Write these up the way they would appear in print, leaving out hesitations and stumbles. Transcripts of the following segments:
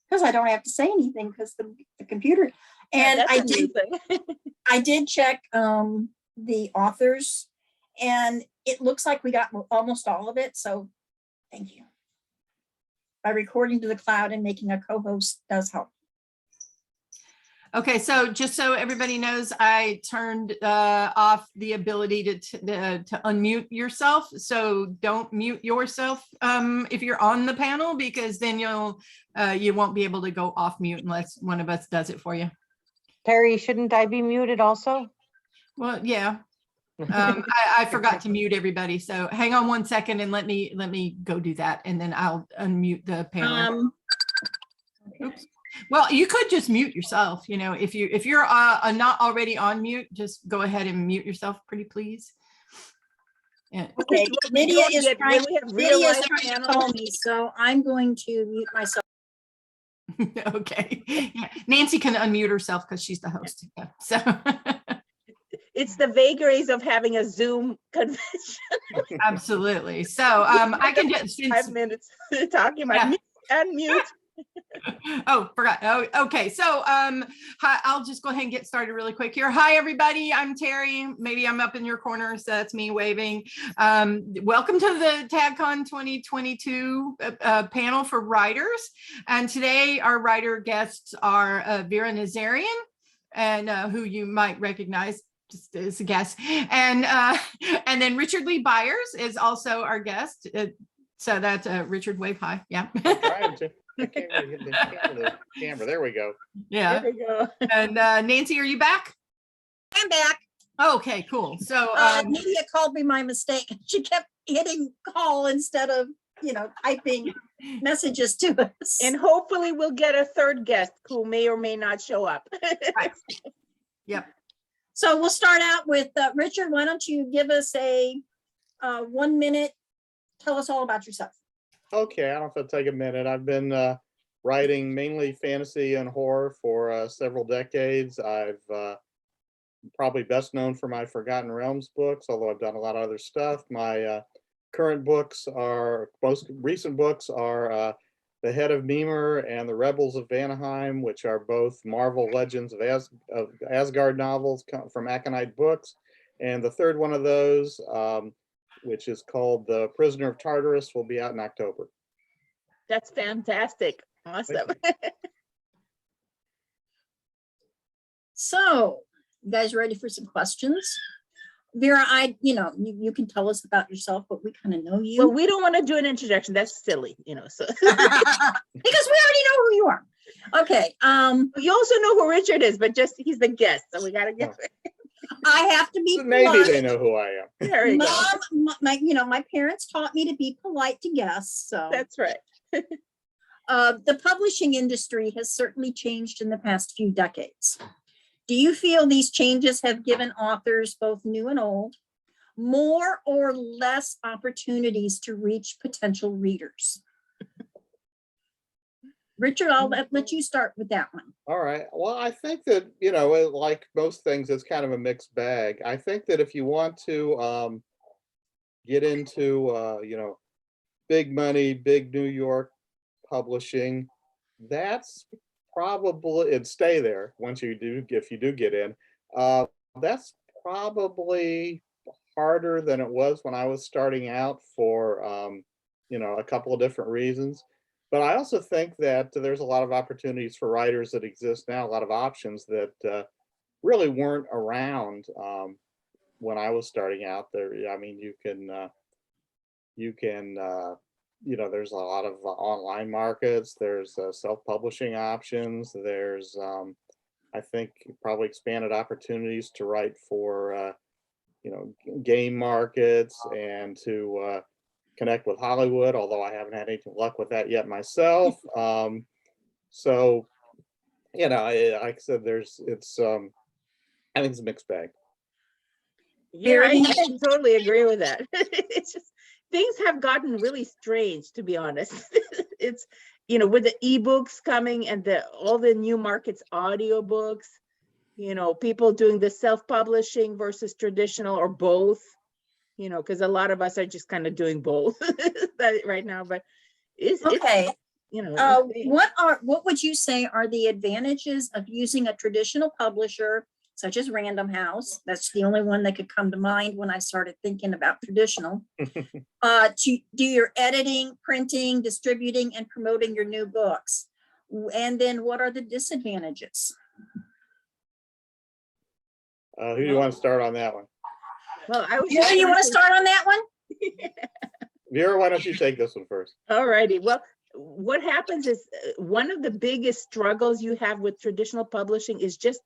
Because I don't have to say anything because the computer. And Yeah, I did check the authors, and it looks like we got almost all of it. So thank you. By recording to the cloud and making a co-host does help. Okay, so just so everybody knows, I turned off the ability to unmute yourself. So don't mute yourself if you're on the panel, because then you won't be able to go off mute unless one of us does it for you. Teri, shouldn't I be muted also? Well, yeah. I forgot to mute everybody. So hang on 1 second and let me go do that, and then I'll unmute the panel. Oops. Well, you could just mute yourself, you know, if you're not already on mute, just go ahead and mute yourself, pretty please. Yeah. Okay, Lydia is trying to call me, so I'm going to mute myself. Okay. Yeah. Nancy can unmute herself because she's the host. Yeah. So it's the vagaries of having a Zoom convention. Absolutely. So I can just 5 minutes talking about unmute. Oh, forgot. Oh, okay. So I'll just go ahead and get started really quick here. Hi, everybody. I'm Teri. Maybe I'm up in your corner, so that's me waving. Welcome to the TagCon 2022 panel for writers. And today our writer guests are Vera Nazarian, and who you might recognize just as a guest. And then Richard Lee Byers is also our guest. So that's Richard, wave hi. Yeah. I can't really hit the camera. There we go. Yeah. There we go. And Nancy, are you back? I'm back. Okay, cool. So Lydia called me my mistake. She kept hitting call instead of, you know, typing messages to us. And hopefully we'll get a third guest who may or may not show up. Right. Yep. So we'll start out with Richard. Why don't you give us a 1 minute, tell us all about yourself. Okay, I don't know if it'll take a minute. I've been writing mainly fantasy and horror for several decades. I've probably best known for my Forgotten Realms books, although I've done a lot of other stuff. My current books most recent books are The Head of Mimer and The Rebels of Vanaheim, which are both Marvel Legends of Asgard novels from Aconite Books. And the third one of those, which is called The Prisoner of Tartarus, will be out in October. That's fantastic. Awesome. So, you guys ready for some questions? Vera, you can tell us about yourself, but we kind of know you. Well, we don't want to do an introduction. That's silly, you know. So because we already know who you are. Okay. You also know who Richard is, but just he's the guest, so we got to get. I have to be Maybe polite. they know who I am. There you go. My parents taught me to be polite to guests. So That's right. The publishing industry has certainly changed in the past few decades. Do you feel these changes have given authors, both new and old, more or less opportunities to reach potential readers? Richard, I'll let you start with that one. All right. Well, I think that, like most things, it's kind of a mixed bag. I think that if you want to get into, big money, big New York publishing, that's probably, and stay there once you do, if you do get in, that's probably harder than it was when I was starting out for, a couple of different reasons. But I also think that there's a lot of opportunities for writers that exist now, a lot of options that really weren't around when I was starting out there. I mean, you can, there's a lot of online markets, there's self-publishing options, there's, I think, probably expanded opportunities to write for, game markets and to connect with Hollywood, although I haven't had any luck with that yet myself. So, like I said, I think it's a mixed bag. Yeah, I totally agree with that. It's just, things have gotten really strange, to be honest. It's, with the ebooks coming and all the new markets, audiobooks, people doing the self-publishing versus traditional or both, because a lot of us are just kind of doing both right now. But It's, Okay. you know, insane. What would you say are the advantages of using a traditional publisher such as Random House? That's the only one that could come to mind when I started thinking about traditional. To do your editing, printing, distributing, and promoting your new books. And then what are the disadvantages? Who do you want to start on that one? Well, I was Vera, just you gonna want to say- start on that one? Vera, why don't you take this one first? All righty. Well, what happens is one of the biggest struggles you have with traditional publishing is just,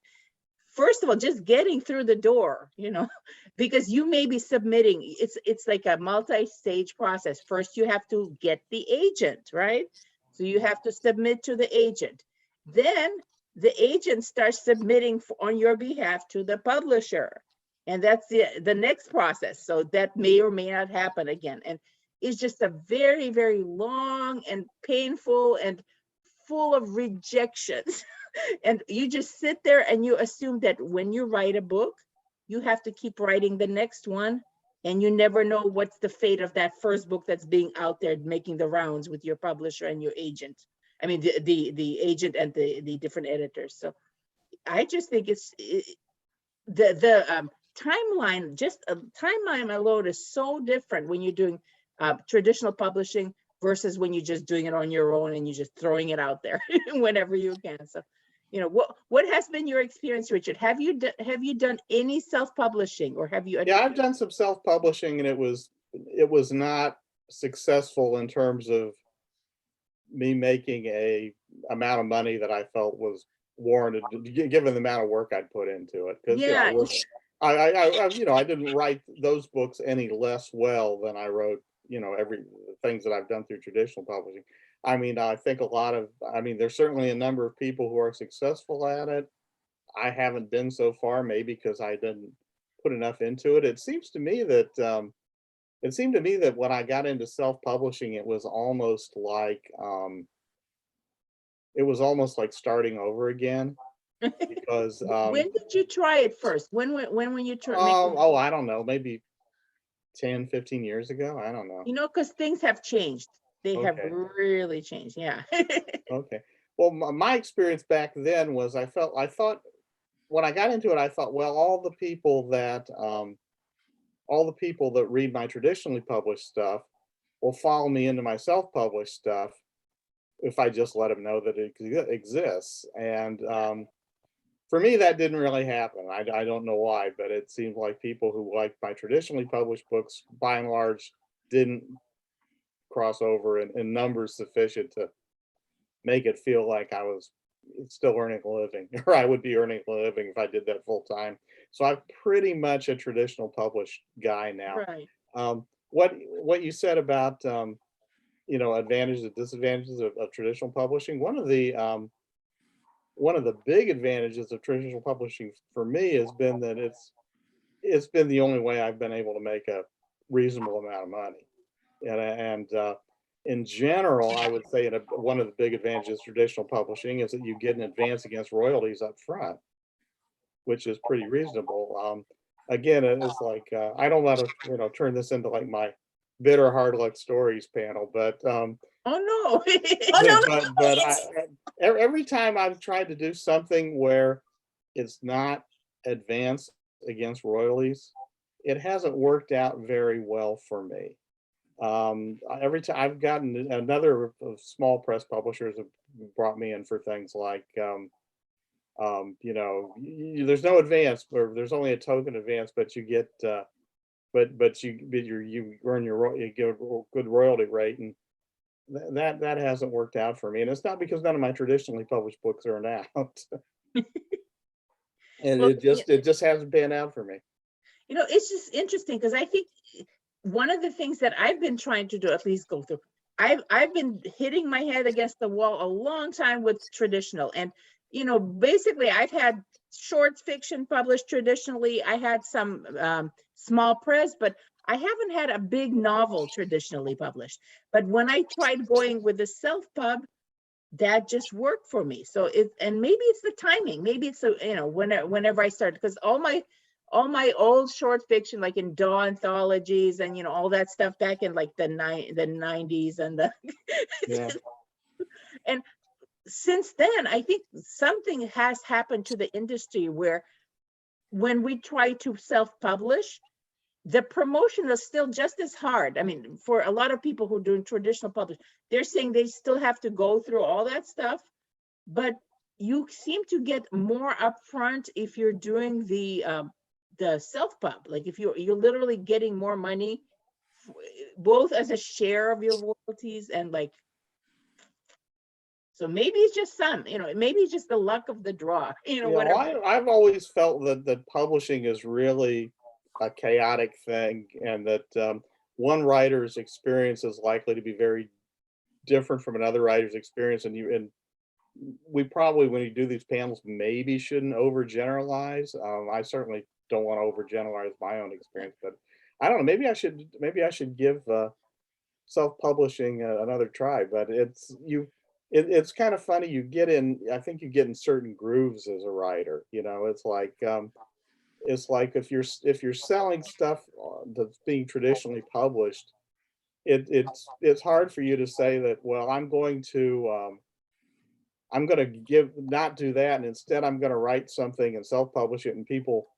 first of all, just getting through the door, you know, because you may be submitting, it's like a multi-stage process. First, you have to get the agent, right? So you have to submit to the agent. Then the agent starts submitting on your behalf to the publisher. And that's the next process. So that may or may not happen again. And it's just a very, very long and painful and full of rejections. And you just sit there and you assume that when you write a book, you have to keep writing the next one. And you never know what's the fate of that first book that's being out there making the rounds with your publisher and your agent. I mean, the agent and the different editors. So I just think the timeline, just a timeline alone is so different when you're doing traditional publishing versus when you're just doing it on your own and you're just throwing it out there whenever you can. So, you know, what has been your experience, Richard? Have you done any self-publishing, or have you? Yeah, I've done some self-publishing, and it was not successful in terms of me making a amount of money that I felt was warranted, given the amount of work I'd put into it. Because Yeah. I didn't write those books any less well than I wrote, every things that I've done through traditional publishing. I mean, I think there's certainly a number of people who are successful at it. I haven't been so far, maybe because I didn't put enough into it. It seemed to me that when I got into self-publishing, it was almost like starting over again. Because when did you try it first? When you try? I don't know, maybe 10, 15 years ago. I don't know. You know, because things have changed. They have Okay. really changed. Yeah. Okay. Well, my experience back then was I thought when I got into it, I thought, well, all the people that read my traditionally published stuff will follow me into my self-published stuff if I just let them know that it exists. And for me, that didn't really happen. I don't know why, but it seemed like people who liked my traditionally published books, by and large, didn't cross over in numbers sufficient to make it feel like I was still earning a living, or I would be earning a living if I did that full time. So I'm pretty much a traditional published guy now. Right. What you said about advantages and disadvantages of traditional publishing, one of the big advantages of traditional publishing for me has been that it's been the only way I've been able to make a reasonable amount of money. And in general, I would say one of the big advantages of traditional publishing is that you get an advance against royalties up front, which is pretty reasonable. Again, it's like I don't want to turn this into like my bitter hard luck stories panel, but Oh no. but every time I've tried to do something where it's not advanced against royalties, it hasn't worked out very well for me. Every time I've gotten another of small press publishers have brought me in for things like there's no advance, or there's only a token advance, but you get but you earn you get a good royalty rate, and that hasn't worked out for me. And it's not because none of my traditionally published books earned out. And Well, it just hasn't panned out for me. It's just interesting because I think one of the things that I've been trying to do, at least go through, I've been hitting my head against the wall a long time with traditional. And, basically I've had short fiction published traditionally. I had some small press, but I haven't had a big novel traditionally published. But when I tried going with the self-pub, that just worked for me. So and maybe it's the timing, maybe it's whenever I started, because all my all my old short fiction, like in Daw anthologies and, you know, all that stuff back in like the 90s and the, Yeah. and since then, I think something has happened to the industry where when we try to self-publish, the promotion is still just as hard. I mean, for a lot of people who are doing traditional publish, they're saying they still have to go through all that stuff, but you seem to get more upfront if you're doing the self-pub. Like if you're literally getting more money, both as a share of your royalties and like, so maybe it's just you know, maybe it's just the luck of the draw, you know, Yeah, whatever. well, I've always felt that publishing is really a chaotic thing, and that one writer's experience is likely to be very different from another writer's experience. And we probably, when you do these panels, maybe shouldn't overgeneralize. I certainly don't want to overgeneralize my own experience, but I don't know. Maybe I should give self-publishing another try. But it's kind of funny. I think you get in certain grooves as a writer. You know, it's like if you're selling stuff that's being traditionally published, it's hard for you to say that, well, I'm going to not do that, and instead I'm going to write something and self-publish it, and people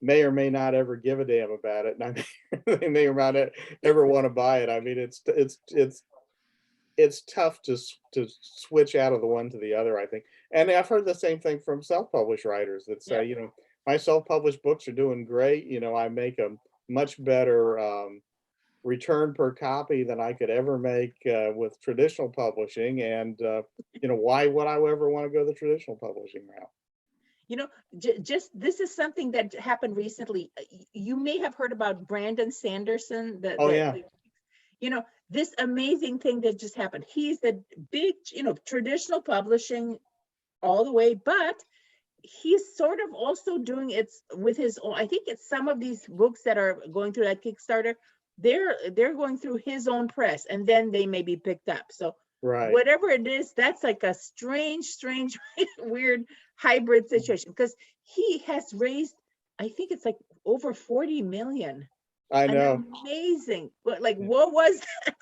may or may not ever give a damn about it, and they may or may not ever want to buy it. I mean, it's tough to switch out of the one to the other, I think. And I've heard the same thing from self-published writers that say, you know, my self-published books are doing great. You know, I make a much better return per copy than I could ever make with traditional publishing. And, you know, why would I ever want to go the traditional publishing route? You know, just this is something that happened recently. You may have heard about Brandon Sanderson. Yeah. You know, this amazing thing that just happened. He's the big, you know, traditional publishing all the way, but he's sort of also doing it with his own. I think it's some of these books that are going through that Kickstarter, they're going through his own press, and then they may be picked up. So Right. whatever it is, that's like a strange, weird hybrid situation, because he has raised, I think it's like over 40 million. I know. Amazing. Like, what was that?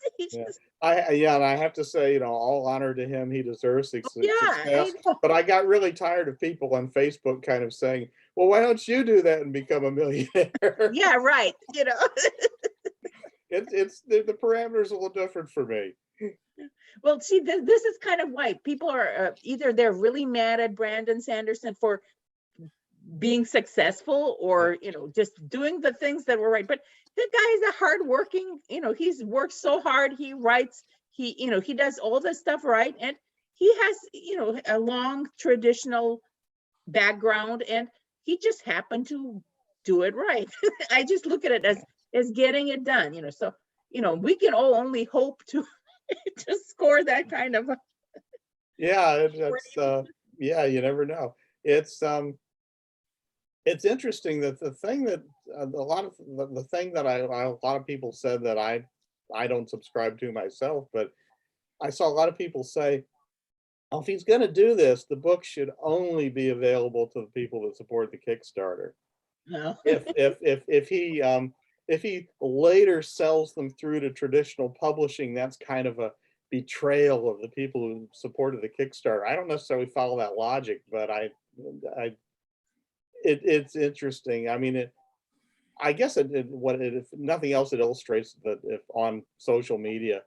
And I have to say, you know, all honor to him. He deserves success. I know. But I got really tired of people on Facebook kind of saying, well, why don't you do that and become a millionaire? Yeah, right. You know, it's the parameters a little different for me. well, see, this is kind of why people are either they're really mad at Brandon Sanderson for being successful, or, you know, just doing the things that were right. But the guy is a hardworking, you know, he's worked so hard. He writes, you know, he does all this stuff right. And he has, you know, a long traditional background, and he just happened to do it right. I just look at it as getting it done, you know. So, you know, we can all only hope to to score that kind of. Yeah, yeah, you never know. It's interesting that the thing that a lot of the thing that a lot of people said that I don't subscribe to myself, but I saw a lot of people say, oh, if he's going to do this, the book should only be available to the people that support the Kickstarter. No. If he later sells them through to traditional publishing, that's kind of a betrayal of the people who supported the Kickstarter. I don't necessarily follow that logic, but it's interesting. I mean, I guess if nothing else, it illustrates that if on social media,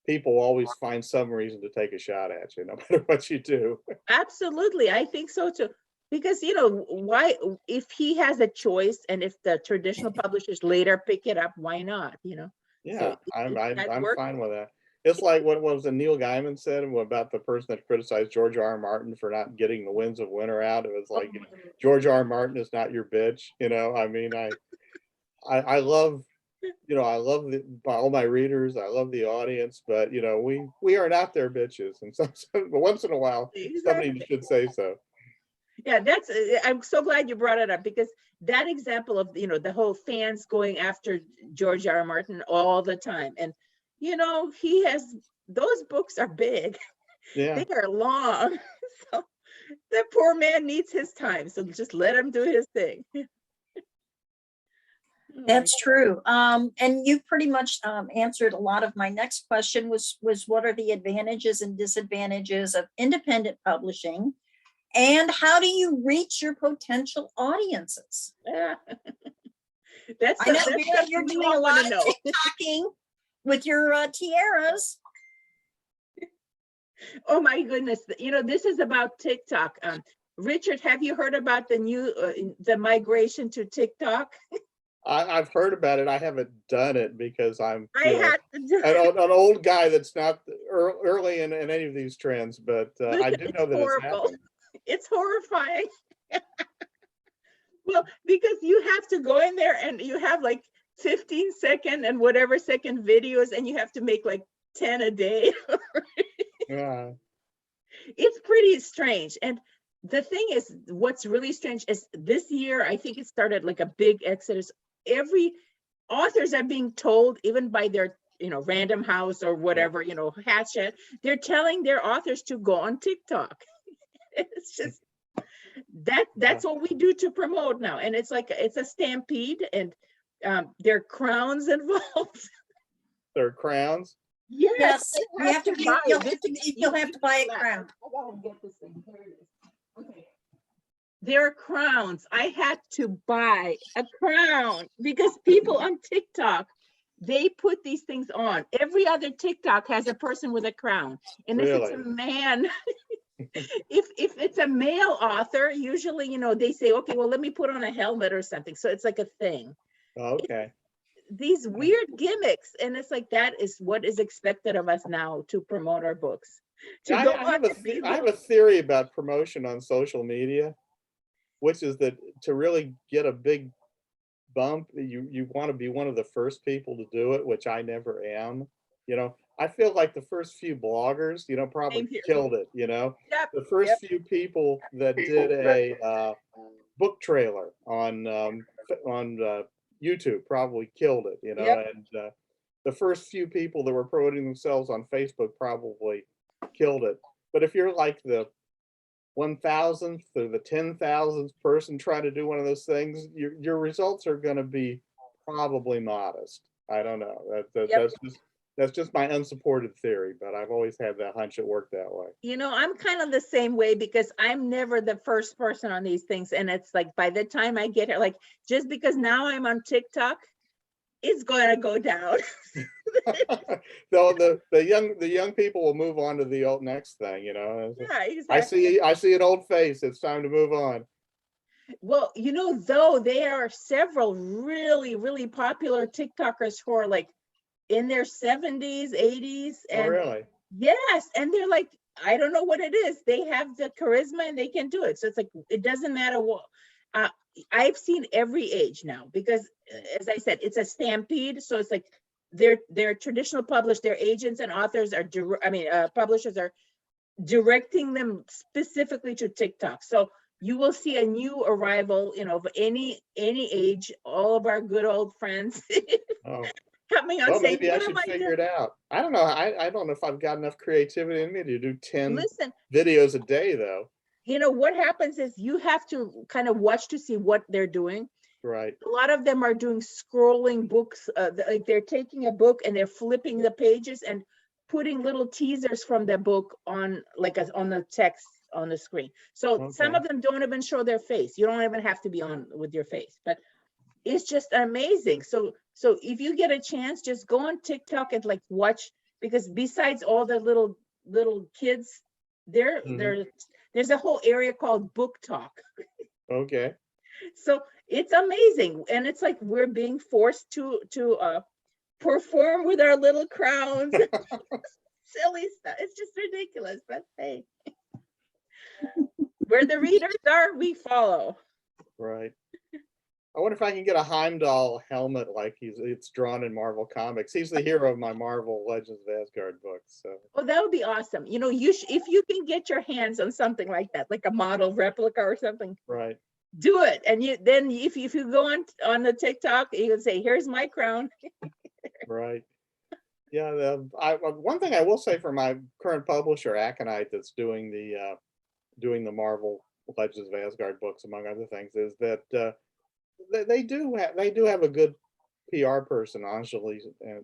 people always find some reason to take a shot at you, no matter what you do. Absolutely, I think so too. Because, you know, why, if he has a choice, and if the traditional publishers later pick it up, why not? You know. Yeah, So I'm works. fine with that. It's like what was the Neil Gaiman said about the person that criticized George R. R. Martin for not getting The Winds of Winter out. It was like, you know, George R. R. Martin is not your bitch. You know, I mean, I love, you know, I love all my readers. I love the audience, but you know, we are not their bitches. And but once in a while, somebody should say so. Yeah, I'm so glad you brought it up, because that example of, you know, the whole fans going after George R. R. Martin all the time. And, you know, those books are big. Yeah. They are long. So the poor man needs his time. So just let him do his thing. That's true. And you pretty much answered a lot of my next question was what are the advantages and disadvantages of independent publishing? And how do you reach your potential audiences? Yeah. That's I know that's Vera, something you're we doing all a wanna lot of know. TikToking with your tiaras. Oh my goodness, this is about TikTok. Richard, have you heard about the new, the migration to TikTok? I've heard about it. I haven't done it because I'm, I had to do an old guy that's not early in any of these trends, but I Listen, do it's know that it's horrible. happening. It's horrifying. Well, because you have to go in there and you have like 15-second and whatever second videos, and you have to make like 10 a day. Yeah. It's pretty strange. And the thing is, what's really strange is this year, I think it started like a big exodus. Every authors are being told, even by their, Random House or whatever, Hatchet, they're telling their authors to go on TikTok. It's just, that's what we do to promote now. And it's like, it's a stampede, and there are crowns involved. There are crowns. Yes, you have to, buy you'll this. have to, you'll have to buy a crown. I gotta get this thing. Here it is. Okay. There are crowns. I had to buy a crown because people on TikTok, they put these things on. Every other TikTok has a person with a crown. And if it's a Really? man, if it's a male author, usually, they say, okay, well, let me put on a helmet or something. So it's like a thing. Okay. These weird gimmicks, and it's like that is what is expected of us now to promote our books. To I, go I on have a and be I have a theory about promotion on social media, which is that to really get a big bump, you want to be one of the first people to do it, which I never am. I feel like the first few bloggers, probably Same here. killed it. Yep, The first yep. few people that did a book trailer on YouTube probably killed it. Yep. And the first few people that were promoting themselves on Facebook probably killed it. But if you're like the 1,000th or the 10,000th person trying to do one of those things, your results are going to be probably modest. I don't know. Yep. That's just my unsupported theory, but I've always had that hunch it worked that way. I'm kind of the same way because I'm never the first person on these things. And it's like, by the time I get here, like, just because now I'm on TikTok, it's going to go down. Though the young people will move on to the old next thing, Yeah, exactly. I see an old face. It's time to move on. Well, though there are several really, really popular TikTokers who are like in their 70s, 80s. Oh, And really? yes, and they're like, I don't know what it is. They have the charisma and they can do it. So it's like, it doesn't matter what. I've seen every age now because, as I said, it's a stampede. So it's like they're traditional published, their agents and authors are, publishers are directing them specifically to TikTok. So you will see a new arrival, of any age, all of our good old friends Oh. coming on Well, saying, maybe I what should am I figure it doing? out. I don't know. I don't know if I've got enough creativity in me to do 10 Listen, videos a day, though. what happens is you have to kind of watch to see what they're doing. Right. A lot of them are doing scrolling books. Like they're taking a book and they're flipping the pages and putting little teasers from the book on on the text on the screen. So some Okay. of them don't even show their face. You don't even have to be on with your face, but it's just amazing. So if you get a chance, just go on TikTok and like watch, because besides all the little kids, there's a whole area called Book Talk. Okay. So it's amazing. And it's like we're being forced to perform with our little crowns. Silly stuff. It's just ridiculous, but hey. Where the readers are, we follow. Right. I wonder if I can get a Heimdall helmet like it's drawn in Marvel Comics. He's the hero of my Marvel Legends of Asgard books. So. Well, that would be awesome. If you can get your hands on something like that, like a model replica or something, Right. do it. And then if you go on the TikTok, you can say, "Here's my crown." Right. Yeah. One thing I will say for my current publisher, Aconite, that's doing the Marvel Legends of Asgard books, among other things, is that they do have a good PR person, Anjali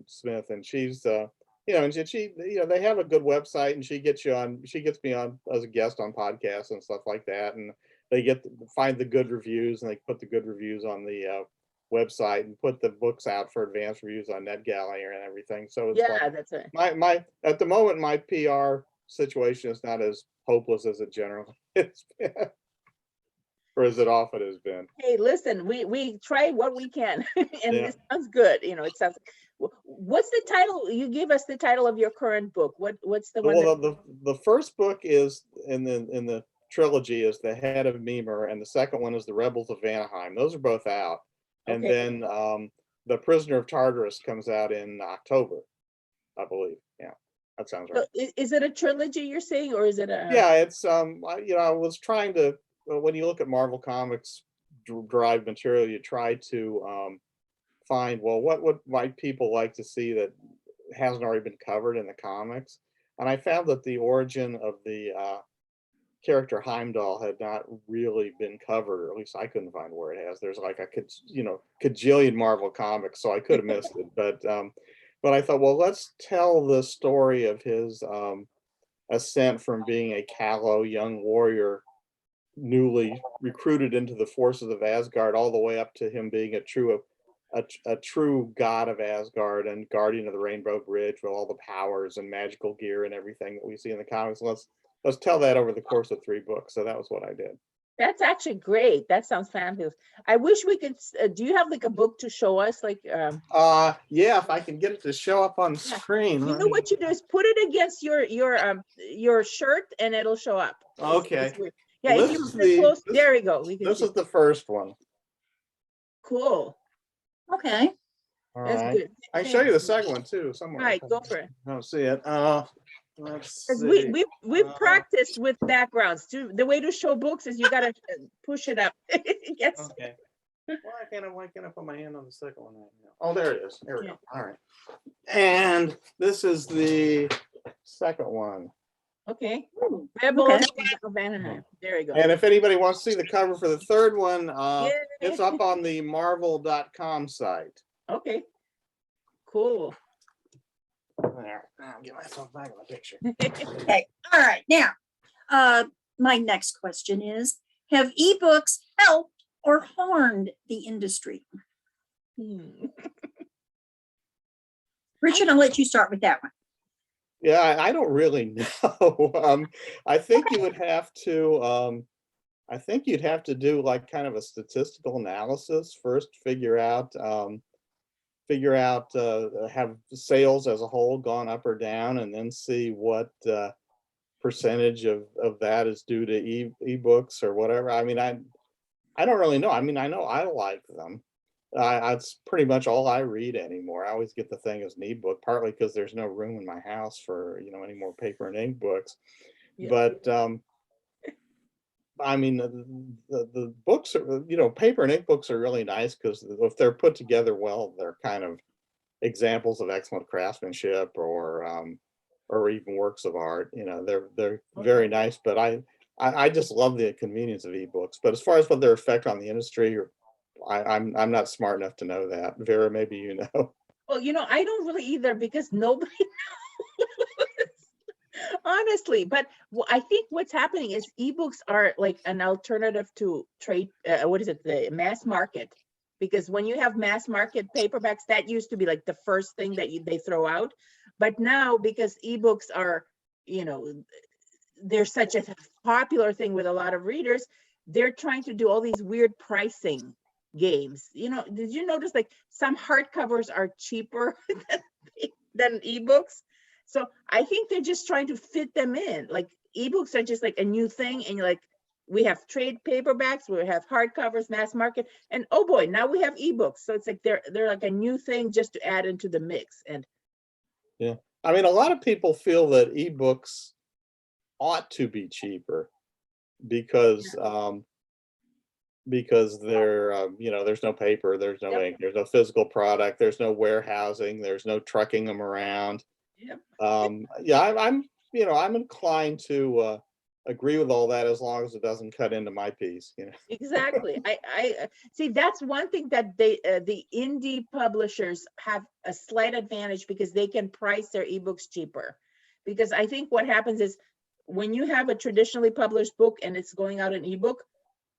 Smith, and she's and she they have a good website, and she gets me on as a guest on podcasts and stuff like that, and they find the good reviews, and they put the good reviews on the website and put the books out for advanced reviews on NetGalley and everything. So it's Yeah, like that's right. my at the moment my PR situation is not as hopeless as it generally is, or as it often has been. Hey, listen, we try what we can, and Yeah. this sounds good. It sounds. What's the title? You give us the title of your current book. What's the one? Well, the first book is in the trilogy is The Head of Mimer, and the second one is The Rebels of Vanaheim. Those are both out, and Okay. then The Prisoner of Tartarus comes out in October, I believe. Yeah, that sounds right. So is it a trilogy you're saying, or is it a? Yeah, it's I was trying to when you look at Marvel Comics derived material, you try to find, well, what might people like to see that hasn't already been covered in the comics, and I found that the origin of the character Heimdall had not really been covered, or at least I couldn't find where it has. There's like a cajillion Marvel comics, so I could have missed it, but I thought, well, let's tell the story of his ascent from being a callow young warrior, newly recruited into the forces of Asgard, all the way up to him being a true god of Asgard and guardian of the Rainbow Bridge with all the powers and magical gear and everything that we see in the comics. Let's tell that over the course of 3 books. So that was what I did. That's actually great. That sounds fabulous. I wish we could. Do you have like a book to show us? Like, Yeah, if I can get it to show up on screen. you know what you do is put it against your shirt, and it'll show up. Okay. It's weird. Yeah, Well, if you put it close, there we go. We can This see. is the first one. Cool. Okay. All That's right. good. I can show you the second one too somewhere. Right, go for it. I don't see it. Let's 'Cause see. we've practiced with backgrounds too. The way to show books is you gotta push it up. Yes. Okay. Why can't I put my hand on the second one right now? Oh, there it is. There we go. All right. And this is the second one. Okay. Ooh, Rebels of Anaheim. There we go. And if anybody wants to see the cover for the third one, Yeah. it's up on the marvel.com site. Okay. Cool. There. I'll get myself back in the picture. Okay. All right. Now, my next question is, have ebooks helped or harmed the industry? Hmm. Richard, I'll let you start with that one. Yeah, I don't really know. I think you would have to. I think you'd have to do like kind of a statistical analysis first, figure out have sales as a whole gone up or down, and then see what percentage of that is due to ebooks or whatever. I mean, I don't really know. I mean, I know I like them. That's pretty much all I read anymore. I always get the thing as an ebook, partly because there's no room in my house for any more paper and ink books. Yeah. But I mean, the books are, paper and ink books are really nice because if they're put together well, they're kind of examples of excellent craftsmanship or even works of art. They're very nice. But I just love the convenience of ebooks. But as far as what their effect on the industry, I'm not smart enough to know that. Vera, maybe you know. Well, I don't really either because nobody knows. Honestly, but I think what's happening is ebooks are like an alternative to trade. The mass market? Because when you have mass market paperbacks, that used to be like the first thing that they throw out. But now, because ebooks are, they're such a popular thing with a lot of readers, they're trying to do all these weird pricing games. Did you notice like some hardcovers are cheaper than ebooks? So I think they're just trying to fit them in. Like ebooks are just like a new thing, and you're like, we have trade paperbacks, we have hardcovers, mass market, and oh boy, now we have ebooks. So it's like they're like a new thing just to add into the mix. And yeah, I mean, a lot of people feel that ebooks ought to be cheaper because they're there's no paper, there's no ink, there's no physical product, there's no warehousing, there's no trucking them around. Yep. I'm inclined to agree with all that as long as it doesn't cut into my piece, you know. Exactly. I see, that's one thing that the indie publishers have a slight advantage because they can price their ebooks cheaper. Because I think what happens is when you have a traditionally published book and it's going out in ebook,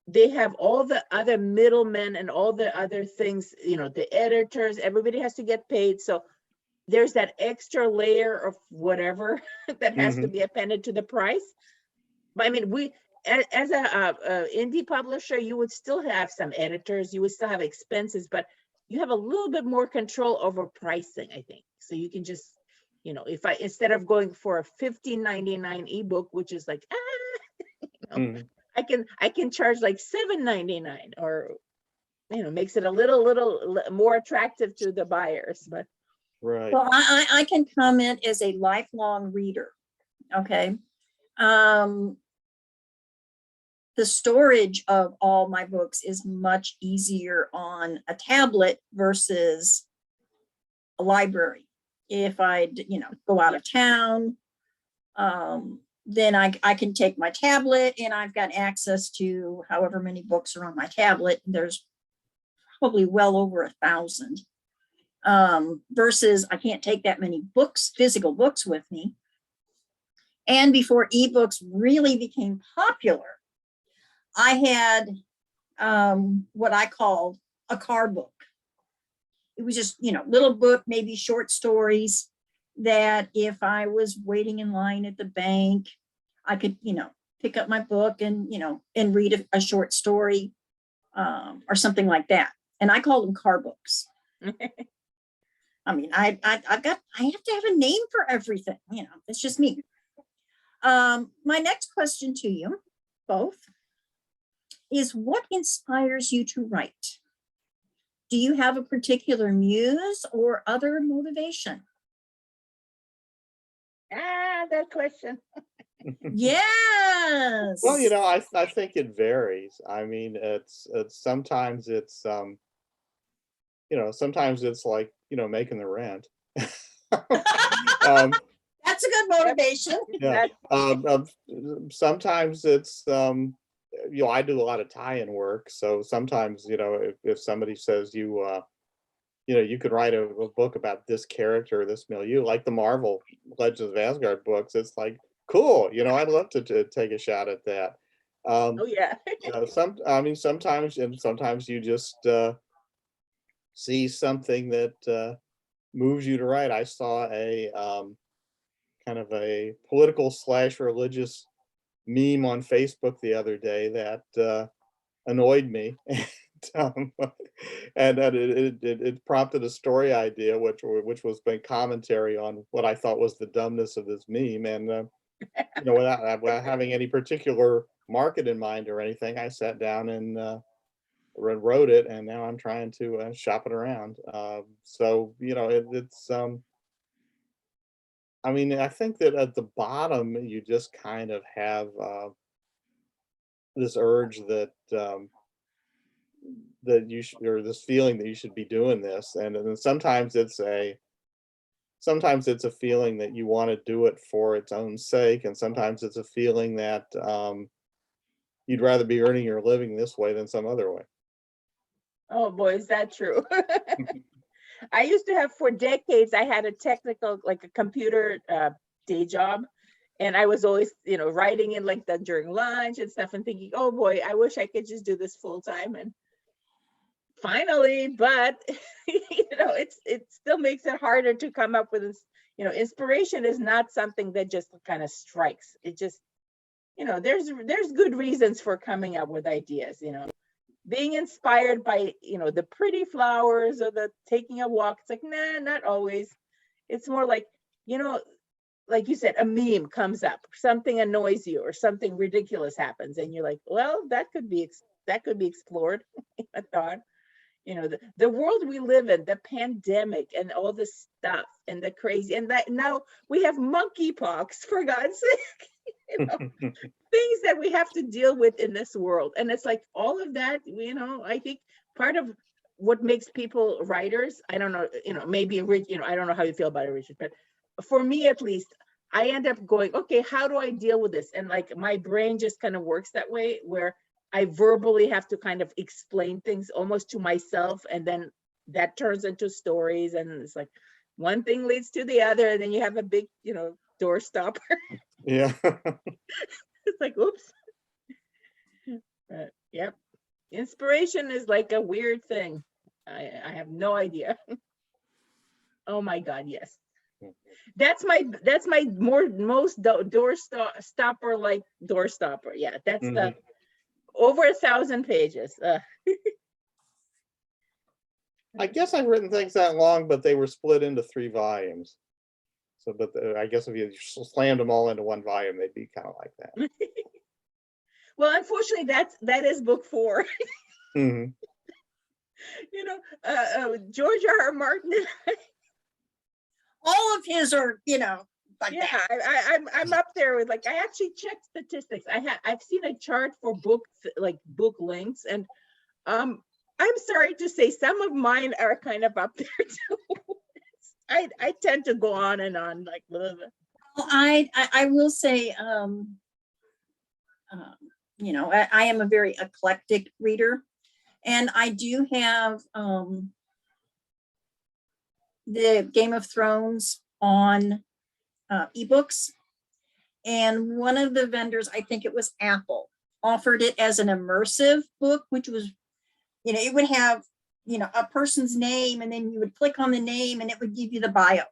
they have all the other middlemen and all the other things, you know, the editors, everybody has to get paid. So there's that extra layer of whatever that has to Mhm. be appended to the price. But I mean, as a indie publisher, you would still have some editors, you would still have expenses, but you have a little bit more control over pricing, I think. So you can just, you know, if I, instead of going for a $15.99 ebook, which is like, you know, Mhm. I can charge like $7.99, or, you know, makes it a little more attractive to the buyers. But Right. Well, I can comment as a lifelong reader, okay? The storage of all my books is much easier on a tablet versus a library. If I, you know, go out of town, then I can take my tablet and I've got access to however many books are on my tablet. There's probably well over 1,000. Versus I can't take that many books, physical books with me. And before ebooks really became popular, I had what I called a car book. It was just, you know, little book, maybe short stories that if I was waiting in line at the bank, I could, you know, pick up my book and, you know, and read a short story or something like that. And I called them car books. I mean, I have to have a name for everything, you know, it's just me. My next question to you both is, what inspires you to write? Do you have a particular muse or other motivation? that question. Yes. Well, you know, I think it varies. I mean, it's sometimes it's you know, sometimes it's like, you know, making the rent. That's a good motivation. Yeah. Sometimes it's you know, I do a lot of tie-in work, so sometimes, you know, if somebody says you know, you could write a book about this character or this milieu, like the Marvel Legends of Asgard books, it's like, cool, you know, I'd love to take a shot at that. Oh yeah. You know, I mean, sometimes you just see something that moves you to write. I saw a kind of a political / religious meme on Facebook the other day that annoyed me. And it prompted a story idea, which was been commentary on what I thought was the dumbness of this meme. And you know, without having any particular market in mind or anything, I sat down and wrote it, and now I'm trying to shop it around. So you know, it's I mean, I think that at the bottom you just kind of have this urge that that you should, or this feeling that you should be doing this, and then sometimes it's a feeling that you want to do it for its own sake, and sometimes it's a feeling that you'd rather be earning your living this way than some other way. Oh boy, is that true? I used to have, for decades, I had a technical, like a computer day job. And I was always, you know, writing in like that during lunch and stuff and thinking, oh boy, I wish I could just do this full time. And finally, but you know, it still makes it harder to come up with this, you know, inspiration is not something that just kind of strikes. It just, you know, there's good reasons for coming up with ideas, you know. Being inspired by, you know, the pretty flowers or the taking a walk. It's like, nah, not always. It's more like, you know, like you said, a meme comes up, something annoys you or something ridiculous happens. And you're like, well, that could be explored. I thought, you know, the world we live in, the pandemic and all this stuff and the crazy, and that now we have monkeypox, for God's sake. You know, things that we have to deal with in this world. And it's like all of that, you know, I think part of what makes people writers, I don't know, you know, maybe, you know, I don't know how you feel about it, Richard, but for me at least, I end up going, okay, how do I deal with this? And like my brain just kind of works that way, where I verbally have to kind of explain things almost to myself, and then that turns into stories, and it's like one thing leads to the other, and then you have a big, door stopper. Yeah. It's like, oops. Yep. Inspiration is like a weird thing. I have no idea. Oh my God, yes. That's my most door stopper, like door stopper. Yeah, that's the over 1,000 pages. I guess I've written things that long, but they were split into 3 volumes. So, but I guess if you slammed them all into one volume, they'd be kind of like that. Well, unfortunately, that is book 4. Mhm. George R.R. Martin. All of his are, like Yeah, that. I'm up there with, like, I actually checked statistics. I've seen a chart for books, like book lengths, and I'm sorry to say some of mine are kind of up there too. I tend to go on and on, like, blah, blah. Well, I will say, I am a very eclectic reader, and I do have the Game of Thrones on ebooks, and one of the vendors, I think it was Apple, offered it as an immersive book, which was, it would have, a person's name, and then you would click on the name and it would give you the bio.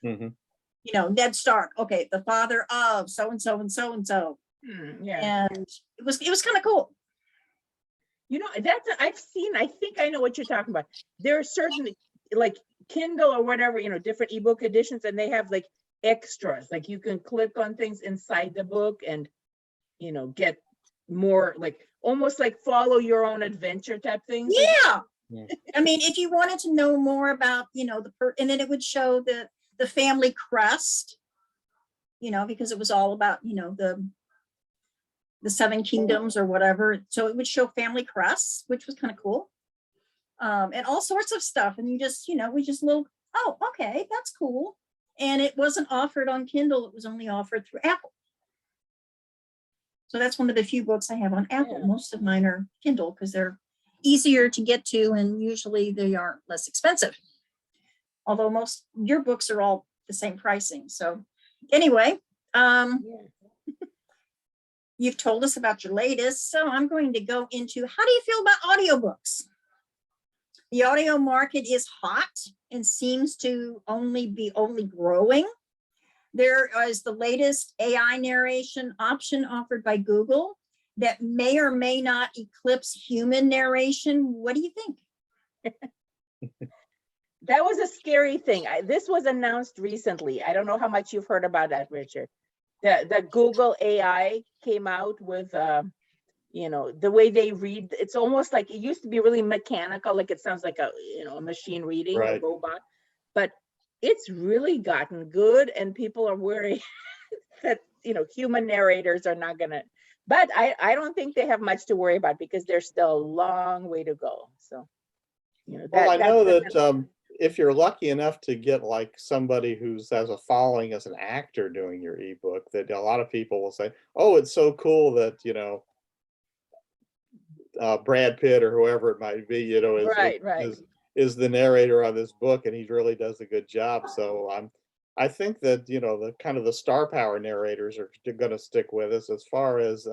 Mhm. Ned Stark, okay, the father of so and so and so and so. Yeah. And it was kind of cool. I've seen, I think I know what you're talking about. There are certain, like Kindle or whatever, different ebook editions, and they have like extras, like you can click on things inside the book and, get more, like almost like follow your own adventure type things. Yeah. Yeah. I mean, if you wanted to know more about, and then it would show the family crest, because it was all about, the 7 kingdoms or whatever. So it would show family crests, which was kind of cool. And all sorts of stuff. And you just, we just look, oh, okay, that's cool. And it wasn't offered on Kindle. It was only offered through Apple. So that's one of the few books I have on Apple. Yeah. Most of mine are Kindle because they're easier to get to, and usually they are less expensive. Although most your books are all the same pricing. So anyway, you've told us about your latest, so I'm going to go into, how do you feel about audiobooks? The audio market is hot and seems to only growing. There is the latest AI narration option offered by Google that may or may not eclipse human narration. What do you think? That was a scary thing. This was announced recently. I don't know how much you've heard about that, Richard. The Google AI came out with, the way they read. It's almost like, it used to be really mechanical, like it sounds like a machine reading, Right. a robot. But it's really gotten good, and people are worried that human narrators are not gonna. But I don't think they have much to worry about, because there's still a long way to go. So, Well, I know that if you're lucky enough to get like somebody who's has a following as an actor doing your ebook, that a lot of people will say, "Oh, it's so cool that Brad Pitt or whoever it might be, is the narrator on this book, and he really does a good job." So I think that the kind of the star power narrators are going to stick with us. As far as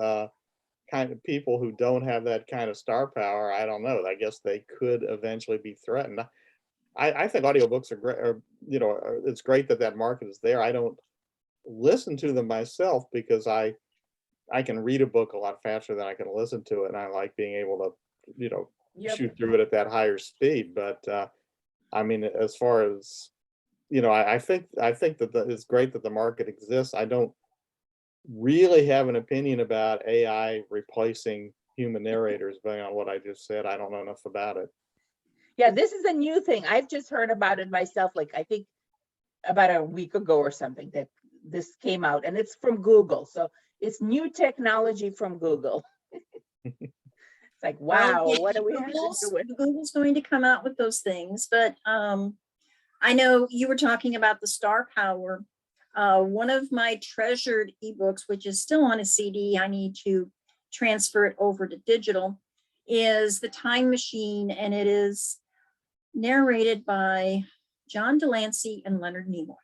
kind of people who don't have that kind of star power, I don't know. I guess they could eventually be threatened. I think audiobooks are great. It's great that market is there. I don't listen to them myself because I can read a book a lot faster than I can listen to it, and I like being able to shoot through it at that higher speed. But I mean, as far as I think that it's great that the market exists. I don't really have an opinion about AI replacing human narrators. Based on what I just said, I don't know enough about it. Yeah, this is a new thing. I've just heard about it myself, like I think about a week ago or something, that this came out, and it's from Google. So it's new technology from Google. It's like, wow, Well, what do we have to do with? Google's going to come out with those things, but I know you were talking about the star power. One of my treasured ebooks, which is still on a CD, I need to transfer it over to digital, is The Time Machine, and it is narrated by John Delancey and Leonard Nimoy.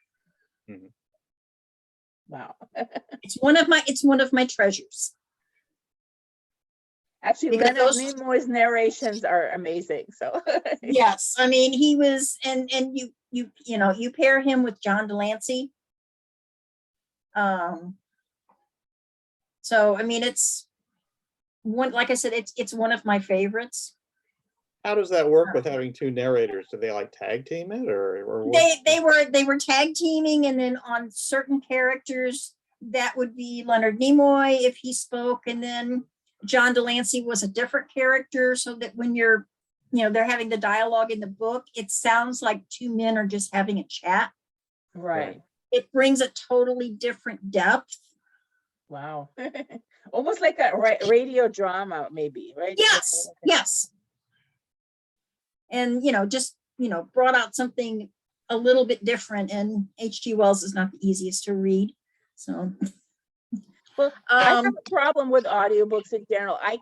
Wow. It's one of my treasures. Actually, Because Leonard those- Nimoy's narrations are amazing. So Yes, I mean, he was, and you pair him with John Delancey. So I mean, it's one, like I said, it's one of my favorites. How does that work with having two narrators? Do they like tag team it or what? They were tag teaming, and then on certain characters, that would be Leonard Nimoy if he spoke, and then John Delancey was a different character, so that when they're having the dialogue in the book, it sounds like two men are just having a chat. right. It brings a totally different depth. Wow. Almost like a radio drama, maybe, right? Yes, yes. And just brought out something a little bit different, and H.G. Wells is not the easiest to read. So Well, I have a problem with audiobooks in general. I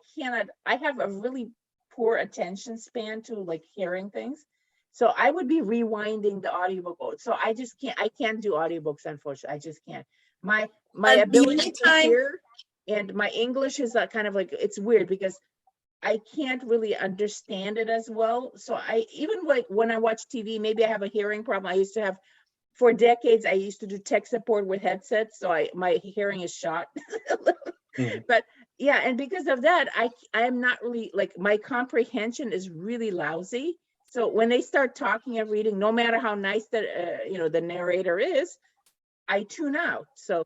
have a really poor attention span to like hearing things. So I would be rewinding the audiobook. So I can't do audiobooks, unfortunately. I just can't. My the ability only to time- hear and my English is kind of like, it's weird because I can't really understand it as well. So even like when I watch TV, maybe I have a hearing problem. I used to have, for decades, I used to do tech support with headsets. So my hearing is shot. But yeah, and because of that, I am not really, like, my comprehension is really lousy. So when they start talking and reading, no matter how nice the narrator is, I tune out. So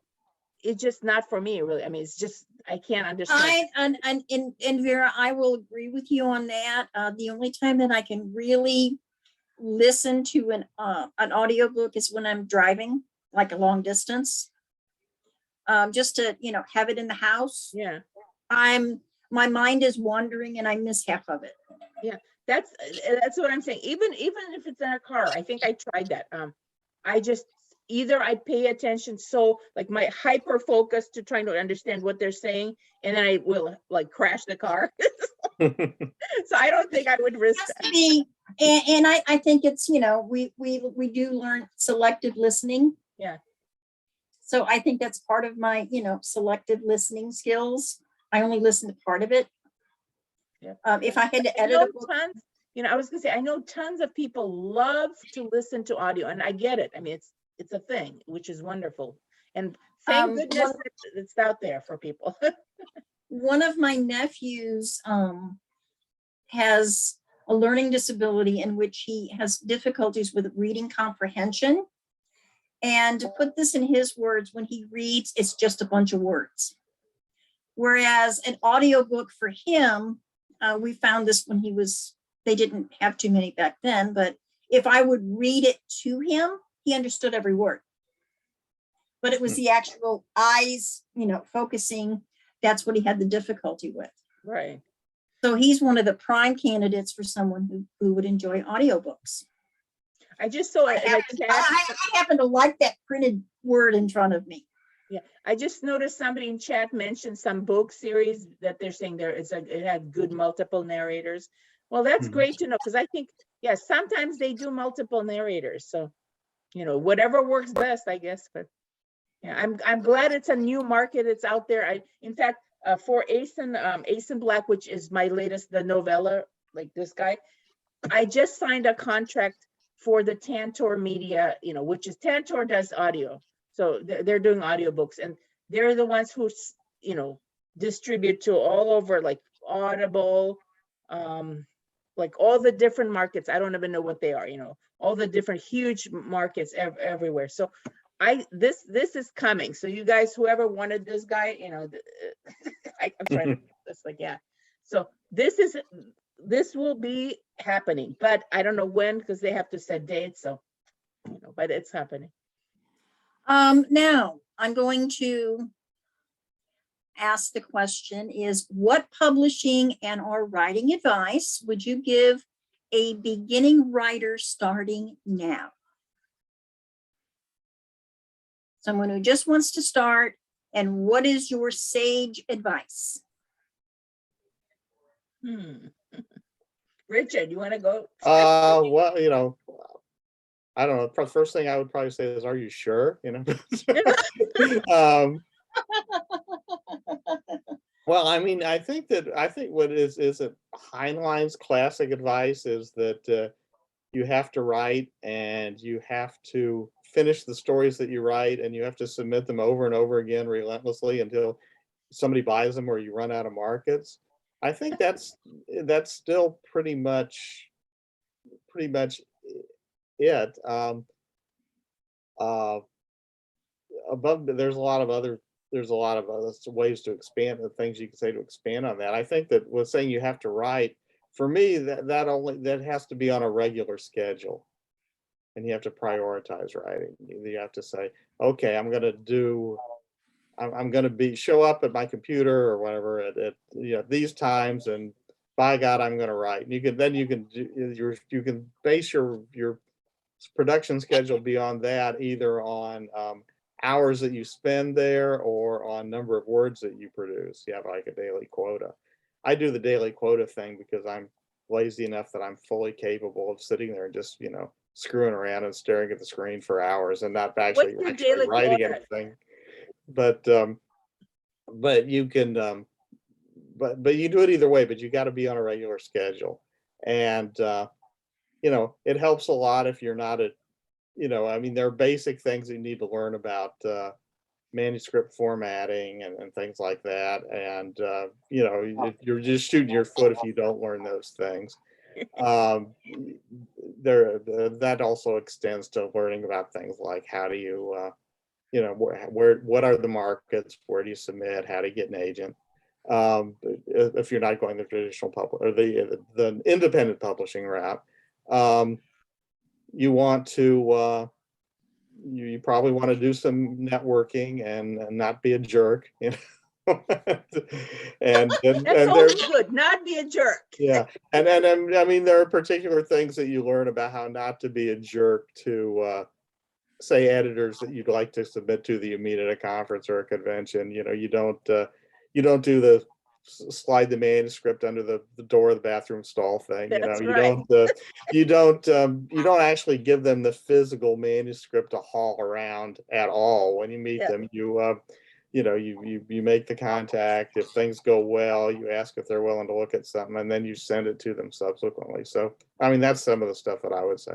it's just not for me, really. I mean, it's just, I can't understand. And Vera, I will agree with you on that. The only time that I can really listen to an audiobook is when I'm driving, like a long distance. Just to, have it in the house. Yeah. My mind is wandering and I miss half of it. That's what I'm saying. Even if it's in a car, I think I tried that. I just, either I pay attention, so like my hyper focus to trying to understand what they're saying, and then I will like crash the car. So I don't think I would risk Has that. to be, and I think it's, we do learn selective listening. Yeah. So I think that's part of my, selective listening skills. I only listen to part of it. Yeah. If I had to I edit know a book, tons, I was gonna say, I know tons of people love to listen to audio, and I get it. I mean, it's a thing, which is wonderful. And thank goodness that it's out there for people. one of my nephews has a learning disability in which he has difficulties with reading comprehension. And to put this in his words, when he reads, it's just a bunch of words. Whereas an audiobook for him, we found this when they didn't have too many back then, but if I would read it to him, he understood every word. But it was the actual eyes, focusing, that's what he had the difficulty with. Right. So he's one of the prime candidates for someone who would enjoy audiobooks. I just saw it in a chat. I happen to like that printed word in front of me. Yeah, I just noticed somebody in chat mentioned some book series that they're saying it had good multiple narrators. Well, that's great to know, because I think, yes, sometimes they do multiple narrators. So, whatever works best, I guess. But yeah, I'm glad it's a new market. It's out there. In fact, for Ace and Black, which is my latest, the novella, like this guy, I just signed a contract for the Tantor Media, which is Tantor does audio. So they're doing audiobooks, and they're the ones who, distribute to all over, like Audible, like all the different markets. I don't even know what they are, all the different huge markets everywhere. So this is coming. So you guys, whoever wanted this guy, I'm trying to this, like, yeah. So this will be happening, but I don't know when, because they have to set dates. So, but it's happening. Now I'm going to ask the question is, what publishing and or writing advice would you give a beginning writer starting now? Someone who just wants to start, and what is your sage advice? Richard, you want to go? Well, you know, I don't know. First thing I would probably say is, are you sure? You know. Well, I mean, I think what is a Heinlein's classic advice is that you have to write and you have to finish the stories that you write, and you have to submit them over and over again relentlessly until somebody buys them or you run out of markets. I think that's still pretty much it. Above, there's a lot of other ways to expand the things you can say to expand on that. I think that was saying you have to write, for me, that has to be on a regular schedule, and you have to prioritize writing. You have to say, okay, I'm going to show up at my computer or whatever at these times, and by God, I'm going to write. And you can base your production schedule beyond that, either on hours that you spend there or on number of words that you produce. You have like a daily quota. I do the daily quota thing because I'm lazy enough that I'm fully capable of sitting there and just, screwing around and staring at the screen for hours and not actually writing anything. But you can, but you do it either way, but you got to be on a regular schedule. And, it helps a lot if you're not I mean, there are basic things that you need to learn about manuscript formatting and things like that. And, you're just shooting your foot if you don't learn those things. That also extends to learning about things like how do you, what are the markets, where do you submit, how to get an agent. If you're not going the traditional or the independent publishing route. You want to you probably want to do some networking and not be a jerk, and That's always good, not be a jerk. Yeah, and I mean, there are particular things that you learn about how not to be a jerk to say editors that you'd like to submit to that you meet at a conference or a convention. You don't do the slide the manuscript under the door of the bathroom stall thing. That's You right. you don't actually give them the physical manuscript to haul around at all. When you meet them, you make the contact. If things go well, you ask if they're willing to look at something, and then you send it to them subsequently. So, I mean, that's some of the stuff that I would say.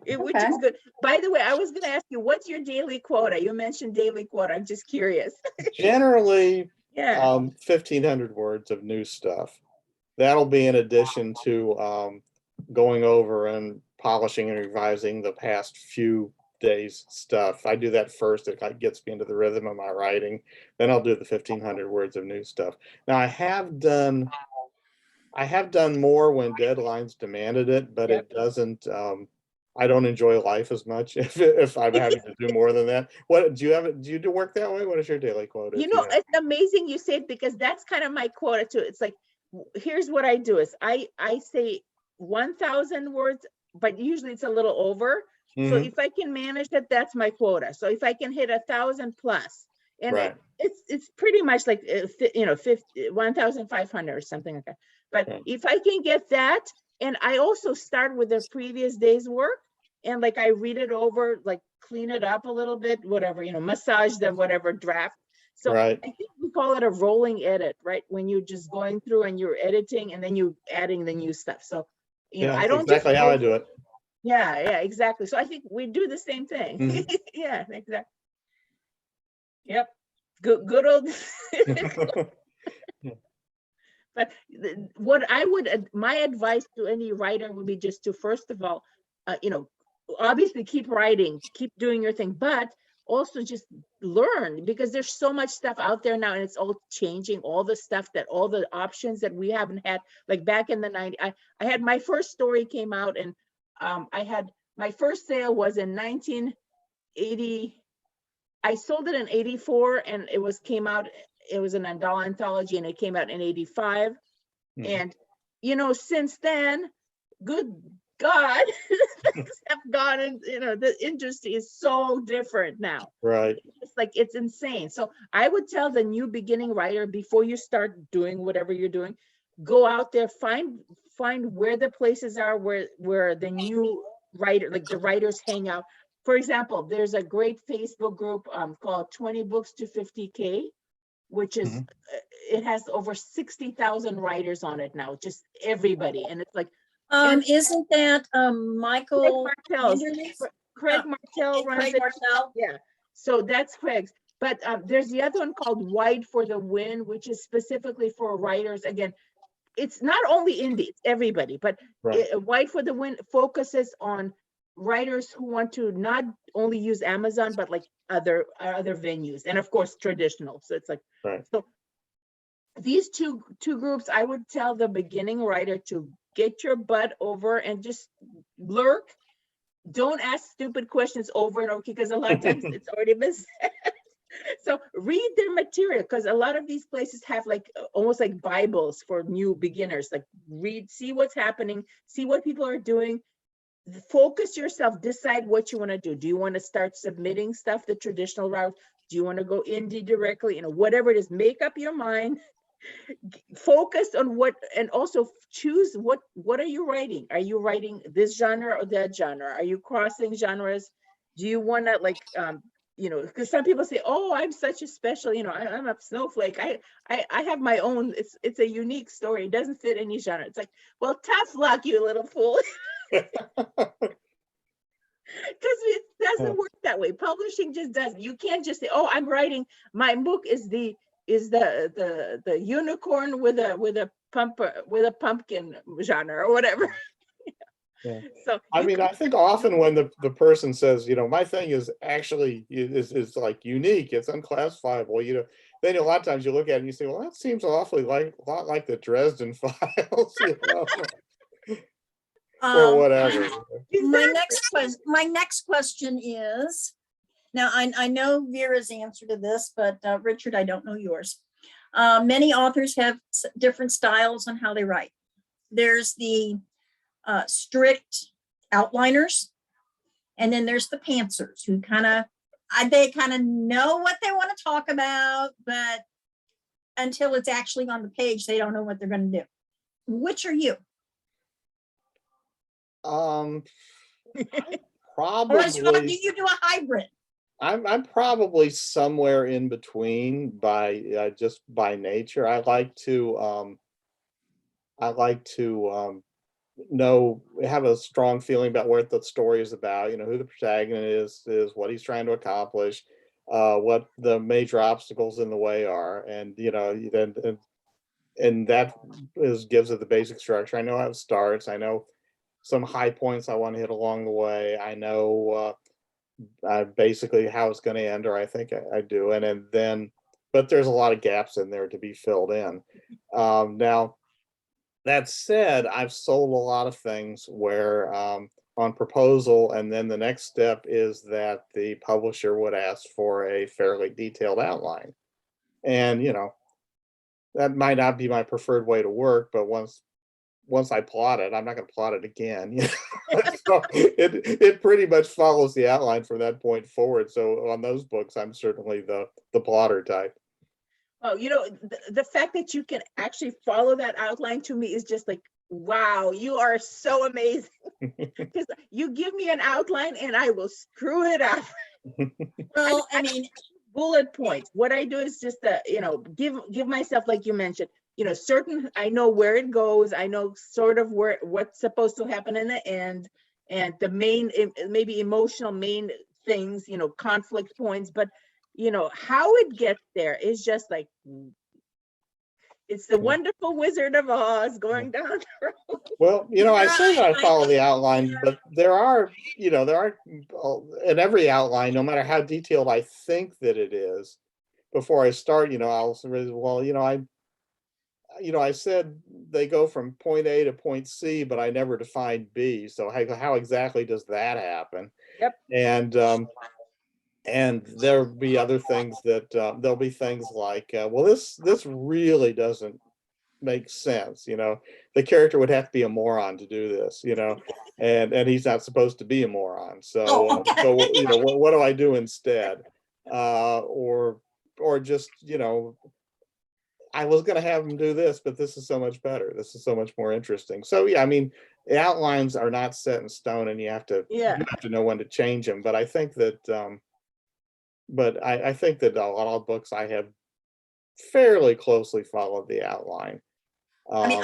Which is good. By the way, I was going to ask you, what's your daily quota? You mentioned daily quota. I'm just curious. Generally, yeah. 1,500 words of new stuff. That'll be in addition to going over and polishing and revising the past few days stuff. I do that first. It gets me into the rhythm of my writing. Then I'll do the 1,500 words of new stuff. Now I have done more when deadlines demanded it, but it doesn't. I don't enjoy life as much if I'm having to do more than that. What do you do work that way? What is your daily quota? It's amazing you say it, because that's kind of my quota too. It's like, here's what I do is I say 1,000 words, but usually it's a little over. So if I can manage that, that's my quota. So if I can hit 1,000 plus, and it's pretty much like 1,500 or something like that. But if I can get that, and I also start with the previous day's work, and like I read it over, like clean it up a little bit, whatever, massage the whatever draft. So I think we call it a rolling edit, right? When you're just going through and you're editing and then you adding the new stuff. So I don't exactly how I do it. Yeah, exactly. So I think we do the same thing. Yeah, exactly. Yep. Good old. But my advice to any writer would be just to, first of all, obviously keep writing, keep doing your thing, but also just learn, because there's so much stuff out there now, and it's all changing. All the options that we haven't had, like back in the 90s, I had my first story came out, and I had my first sale was in 1980. I sold it in 84, and it was an anthology, and it came out in 85. And since then, good God, things have gone, and the industry is so different now. Right. It's like, it's insane. So I would tell the new beginning writer, before you start doing whatever you're doing, go out there, find where the places are where the new writer, like the writers hang out. For example, there's a great Facebook group called 20 Books to 50K, which is it has over 60,000 writers on it now, just everybody. And it's like, Isn't that Michael Martell's, Anderley's? Craig Martell runs Craig it. Martell? Yeah, so that's Craig's. But there's the other one called Wide for the Win, which is specifically for writers. Again, it's not only indie, it's everybody, but Right. Wide for the Win focuses on writers who want to not only use Amazon, but like other venues, and of course traditional. So it's like, Right. so these two groups, I would tell the beginning writer to get your butt over and just lurk. Don't ask stupid questions over and over, because a lot of times it's already been said. So read their material, because a lot of these places have like almost like Bibles for new beginners. Like read, see what's happening, see what people are doing. Focus yourself, decide what you want to do. Do you want to start submitting stuff the traditional route? Do you want to go indie directly? Whatever it is, make up your mind. Focus on what, and also choose what are you writing? Are you writing this genre or that genre? Are you crossing genres? Do you want to like because some people say, oh, I'm such a special, I'm a snowflake. I have my own, it's a unique story. It doesn't fit any genre. It's like, well, tough luck, you little fool. Because it doesn't work that way. Publishing just doesn't. You can't just say, oh, I'm writing, my book is the unicorn with a pumpkin genre or whatever. Yeah. So I mean, I think often when the person says, my thing is actually is like unique, it's unclassifiable, then a lot of times you look at it and you say, well, that seems awfully a lot like the Dresden Files, or whatever. My next question is, now I know Vera's answer to this, but Richard, I don't know yours. Many authors have different styles on how they write. There's the strict outliners, and then there's the pantsers who they kind of know what they want to talk about, but until it's actually on the page, they don't know what they're going to do. Which are you? Probably. Or do you do a hybrid? I'm probably somewhere in between by just by nature. I like to have a strong feeling about what the story is about, who the protagonist is, what he's trying to accomplish, what the major obstacles in the way are, and and that gives it the basic structure. I know how it starts. I know some high points I want to hit along the way. I know basically how it's going to end, or I think I do, and then but there's a lot of gaps in there to be filled in. Now, that said, I've sold a lot of things where on proposal, and then the next step is that the publisher would ask for a fairly detailed outline. And, that might not be my preferred way to work, but once I plot it, I'm not going to plot it again. So it pretty much follows the outline from that point forward. So on those books, I'm certainly the plotter type. Oh, the fact that you can actually follow that outline, to me, is just like, wow, you are so amazing. Because you give me an outline and I will screw it up. Well, I mean, bullet points. What I do is just give myself, like you mentioned, certain, I know where it goes. I know sort of what's supposed to happen in the end, and the main, maybe emotional main things, conflict points, but how it gets there is just like, it's the wonderful Wizard of Oz going down the road. Well, I say that I follow the outline, but there are in every outline, no matter how detailed I think that it is, before I start, I'll say, well, I said they go from point A to point C, but I never defined B. So how exactly does that happen? Yep. And there'll be other things that there'll be things like, well, this really doesn't make sense. The character would have to be a moron to do this, and he's not supposed to be a moron. So, Oh, okay. what do I do instead? Or just, I was going to have him do this, but this is so much better. This is so much more interesting. So yeah, I mean, the outlines are not set in stone, and you have to know when to change them. But I think that, I think that a lot of books I have fairly closely followed the outline. I mean,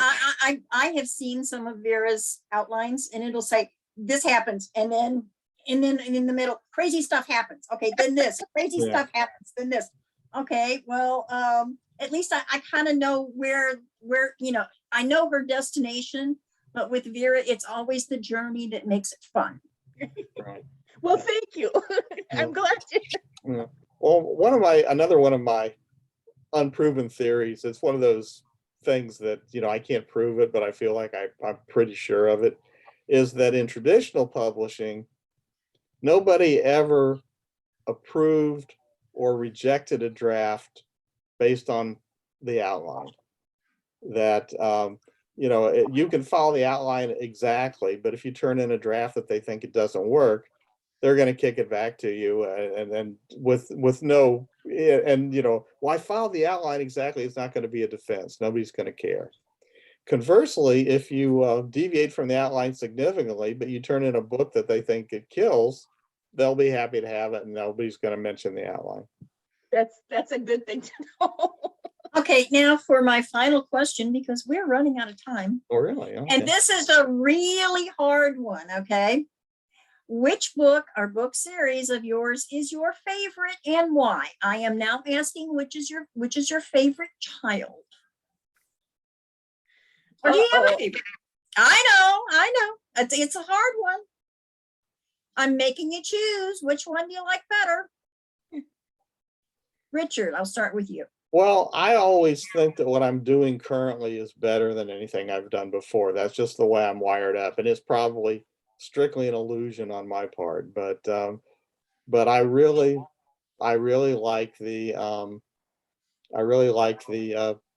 I have seen some of Vera's outlines, and it'll say this happens, and then in the middle, crazy stuff happens. Okay, then this crazy stuff happens, then this. Okay, well, at least I kind of know where I know her destination, but with Vera, it's always the journey that makes it fun. Right. Well, thank you. I'm glad you. Yeah. Well, another one of my unproven theories, it's one of those things that, I can't prove it, but I feel like I'm pretty sure of it, is that in traditional publishing, nobody ever approved or rejected a draft based on the outline. That, you can follow the outline exactly, but if you turn in a draft that they think it doesn't work, they're going to kick it back to you, and then with no, and why follow the outline exactly? It's not going to be a defense. Nobody's going to care. Conversely, if you deviate from the outline significantly, but you turn in a book that they think it kills, they'll be happy to have it, and nobody's going to mention the outline. That's a good thing to know. Okay, now for my final question, because we're running out of time. Oh, really? Okay. And this is a really hard one, okay? Which book or book series of yours is your favorite and why? I am now asking which is your favorite child? Or do you have a favorite? I know. It's a hard one. I'm making you choose. Which one do you like better? Richard, I'll start with you. Well, I always think that what I'm doing currently is better than anything I've done before. That's just the way I'm wired up, and it's probably strictly an illusion on my part. But I really like the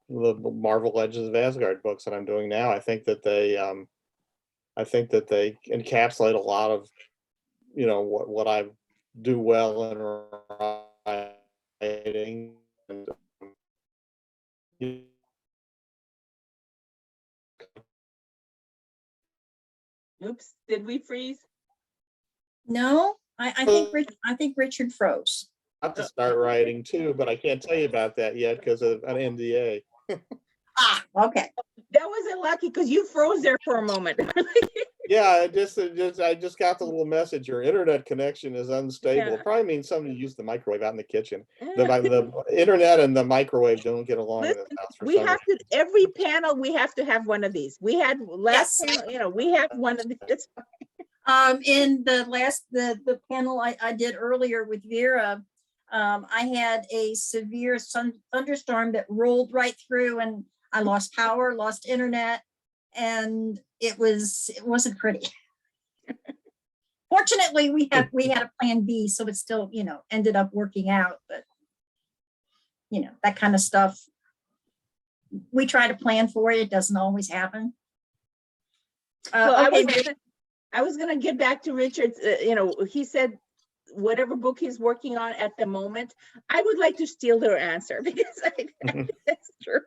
the Marvel Legends of Asgard books that I'm doing now. I think that they encapsulate a lot of what I do well in writing. And Oops, did we freeze? No, I think Richard froze. I have to start writing too, but I can't tell you about that yet because of an NDA. Okay. That wasn't lucky because you froze there for a moment. Yeah, I just got the little message. Your internet connection is unstable. Yeah. It probably means somebody used the microwave out in the kitchen. The internet and the microwave don't get along in this house for We some have to, every panel, we have to have one of these. We had last Yes. panel, we have one of these. In the panel I did earlier with Vera, I had a severe thunderstorm that rolled right through, and I lost power, lost internet, and it wasn't pretty. Fortunately, we had a plan B, so it still, ended up working out, but that kind of stuff, we try to plan for it. It doesn't always happen. Well, Okay. I was gonna get back to Richard's, he said whatever book he's working on at the moment. I would like to steal their answer because I think that's true.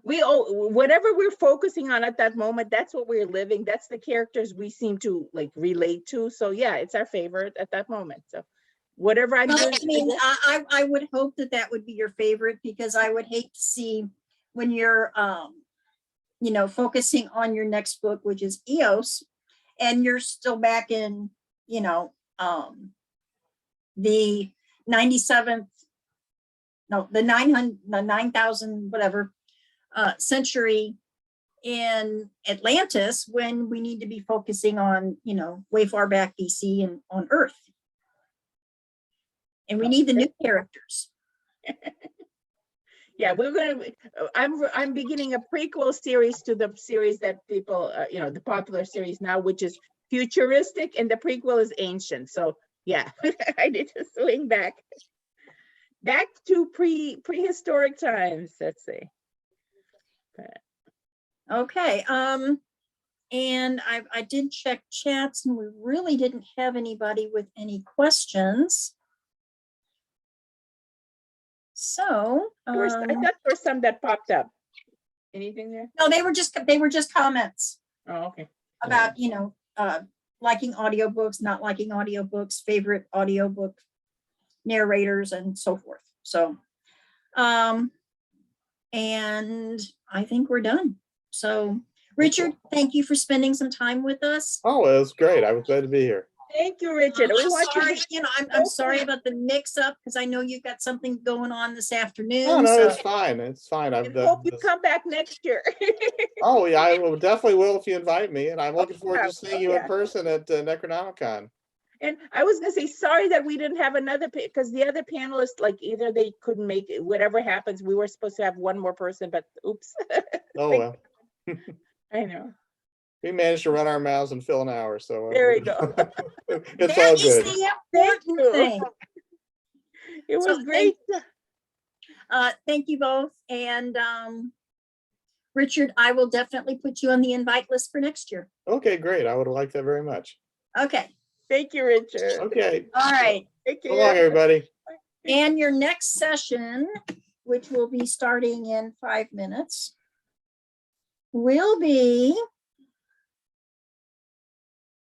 Whatever we're focusing on at that moment, that's what we're living. That's the characters we seem to like relate to. So yeah, it's our favorite at that moment. So whatever I'm doing. I mean, I would hope that would be your favorite, because I would hate to see when you're, focusing on your next book, which is Eos, and you're still back in, the 97th, no, the 9,000 whatever century in Atlantis, when we need to be focusing on, way far back BC and on Earth. And we need the new characters. Yeah, I'm beginning a prequel series to the series that people, the popular series now, which is futuristic, and the prequel is ancient. So yeah, I need to swing back to prehistoric times. Let's see. Okay, and I did check chats and we really didn't have anybody with any questions. So, I thought there were some that popped up. Anything there? no, they were just comments Oh, okay. about, you know, liking audiobooks, not liking audiobooks, favorite audiobook narrators and so forth. So, and I think we're done. So, Richard, thank you for spending some time with us. Oh, it was great. I was glad to be here. Thank you, Richard. We I'm want you sorry, to. you know, I'm sorry about the mix up because I know you've got something going on this afternoon. Oh, no, so- it's fine. It's fine. I've I done hope you this. come back next year. Oh, yeah, I will definitely will if you invite me. And I'm looking forward yeah. to seeing Oh, you in yeah. person at Necronomicon. And I was gonna say, sorry that we didn't have another, because the other panelists, like either they couldn't make it, whatever happens, we were supposed to have one more person, but oops. Oh, Like, well. I know. We managed to run our mouths and fill an hour, so. There we go. It's That all is good. the Thank important you. thing. It was So, great. Thank you both. And Richard, I will definitely put you on the invite list for next year. Okay, great. I would like that very much. Okay. Thank you, Richard. Okay. All right. Take So long, care. everybody. And your next session, which will be starting in 5 minutes, will be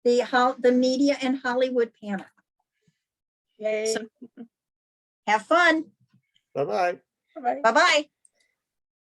the media and Hollywood panel. Yay. So have fun. Bye-bye. Bye-bye. Bye-bye.